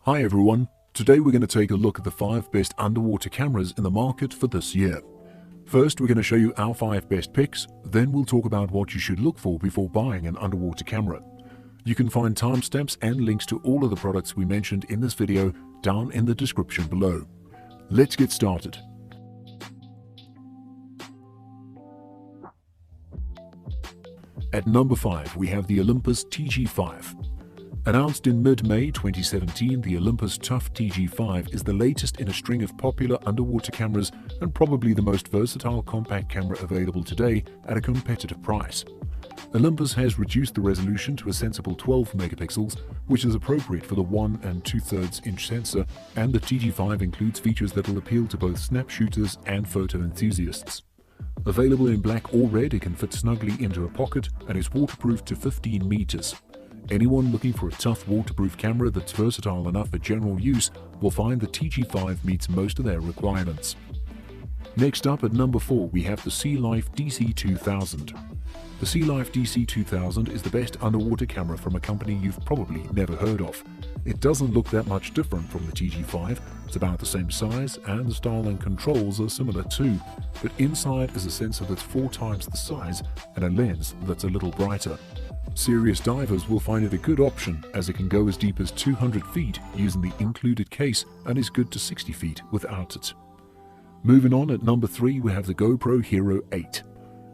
Hi everyone, today we're going to take a look at the 5 best underwater cameras in the market for this year. First, we're going to show you our 5 best picks, then we'll talk about what you should look for before buying an underwater camera. You can find timestamps and links to all of the products we mentioned in this video down in the description below. Let's get started. At number 5, we have the Olympus TG5. Announced in mid-May 2017, the Olympus Tough TG5 is the latest in a string of popular underwater cameras and probably the most versatile compact camera available today at a competitive price. Olympus has reduced the resolution to a sensible 12 megapixels, which is appropriate for the 1 2/3 inch sensor, and the TG5 includes features that will appeal to both snap shooters and photo enthusiasts. Available in black or red, it can fit snugly into a pocket and is waterproof to 15 meters. Anyone looking for a tough waterproof camera that's versatile enough for general use will find the TG5 meets most of their requirements. Next up at number 4, we have the Sea Life DC2000. The Sea Life DC2000 is the best underwater camera from a company you've probably never heard of. It doesn't look that much different from the TG5, it's about the same size and the style and controls are similar too, but inside is a sensor that's 4 times the size and a lens that's a little brighter. Serious divers will find it a good option as it can go as deep as 200 feet using the included case and is good to 60 feet without it. Moving on, at number 3 we have the GoPro Hero 8.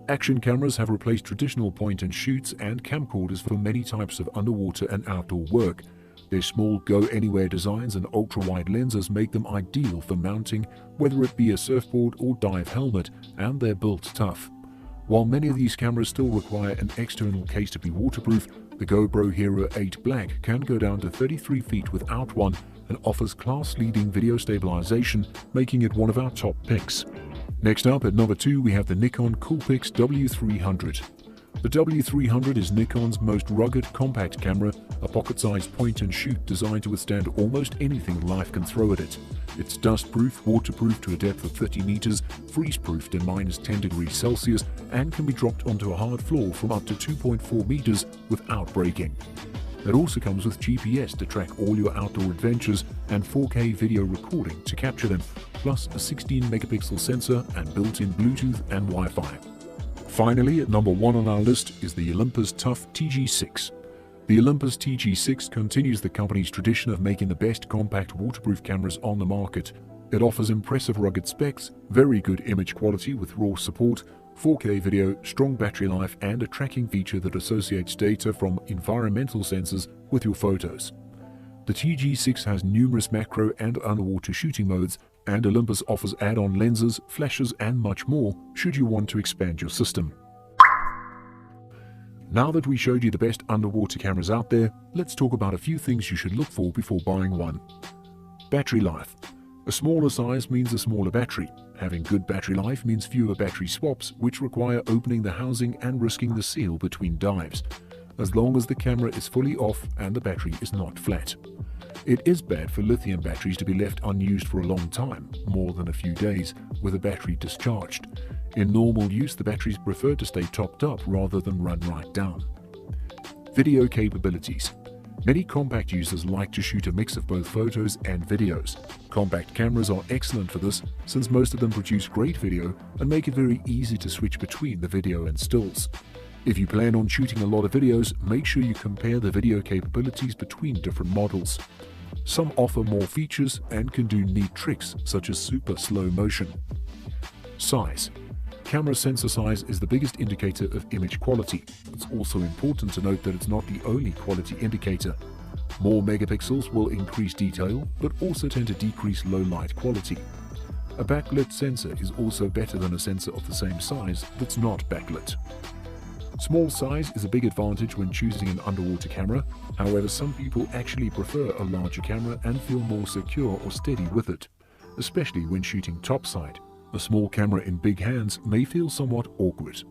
Action cameras have replaced traditional point-and-shoots and camcorders for many types of underwater and outdoor work. Their small go-anywhere designs and ultra-wide lenses make them ideal for mounting, whether it be a surfboard or dive helmet, and they're built tough. While many of these cameras still require an external case to be waterproof, the GoPro Hero 8 Black can go down to 33 feet without one and offers class-leading video stabilization, making it one of our top picks. Next up at number 2 we have the Nikon Coolpix W300. The W300 is Nikon's most rugged compact camera, a pocket-sized point-and-shoot designed to withstand almost anything life can throw at it. It's dust-proof, waterproof to a depth of 30 meters, freeze-proofed in -10 degrees Celsius, and can be dropped onto a hard floor from up to 2.4 meters without breaking. It also comes with GPS to track all your outdoor adventures and 4K video recording to capture them, plus a 16 megapixel sensor and built-in Bluetooth and Wi-Fi. Finally, at number 1 on our list is the Olympus Tough TG6. The Olympus TG6 continues the company's tradition of making the best compact waterproof cameras on the market. It offers impressive rugged specs, very good image quality with RAW support, 4K video, strong battery life, and a tracking feature that associates data from environmental sensors with your photos. The TG6 has numerous macro and underwater shooting modes, and Olympus offers add-on lenses, flashes, and much more should you want to expand your system. Now that we showed you the best underwater cameras out there, let's talk about a few things you should look for before buying one. Battery life. A smaller size means a smaller battery. Having good battery life means fewer battery swaps, which require opening the housing and risking the seal between dives, as long as the camera is fully off and the battery is not flat. It is bad for lithium batteries to be left unused for a long time, more than a few days, with a battery discharged. In normal use, the batteries prefer to stay topped up rather than run right down. Video capabilities. Many compact users like to shoot a mix of both photos and videos. Compact cameras are excellent for this, since most of them produce great video and make it very easy to switch between the video and stills. If you plan on shooting a lot of videos, make sure you compare the video capabilities between different models. Some offer more features and can do neat tricks such as super slow motion. Size. Camera sensor size is the biggest indicator of image quality. It's also important to note that it's not the only quality indicator. More megapixels will increase detail, but also tend to decrease low light quality. A backlit sensor is also better than a sensor of the same size that's not backlit. Small size is a big advantage when choosing an underwater camera. However, some people actually prefer a larger camera and feel more secure or steady with it, especially when shooting topside. A small camera in big hands may feel somewhat awkward.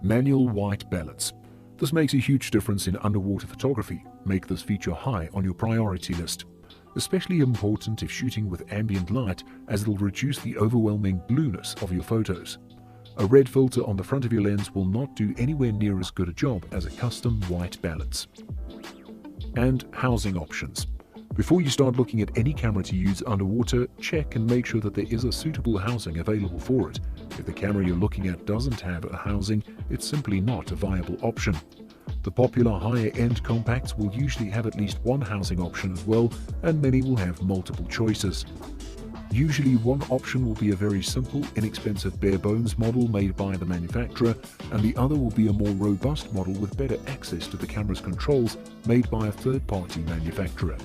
Manual white balance. This makes a huge difference in underwater photography. Make this feature high on your priority list. Especially important if shooting with ambient light, as it'll reduce the overwhelming blueness of your photos. A red filter on the front of your lens will not do anywhere near as good a job as a custom white balance. And housing options. Before you start looking at any camera to use underwater, check and make sure that there is a suitable housing available for it. If the camera you're looking at doesn't have a housing, it's simply not a viable option. The popular higher-end compacts will usually have at least one housing option as well, and many will have multiple choices. Usually one option will be a very simple, inexpensive bare-bones model made by the manufacturer, and the other will be a more robust model with better access to the camera's controls made by a third-party manufacturer.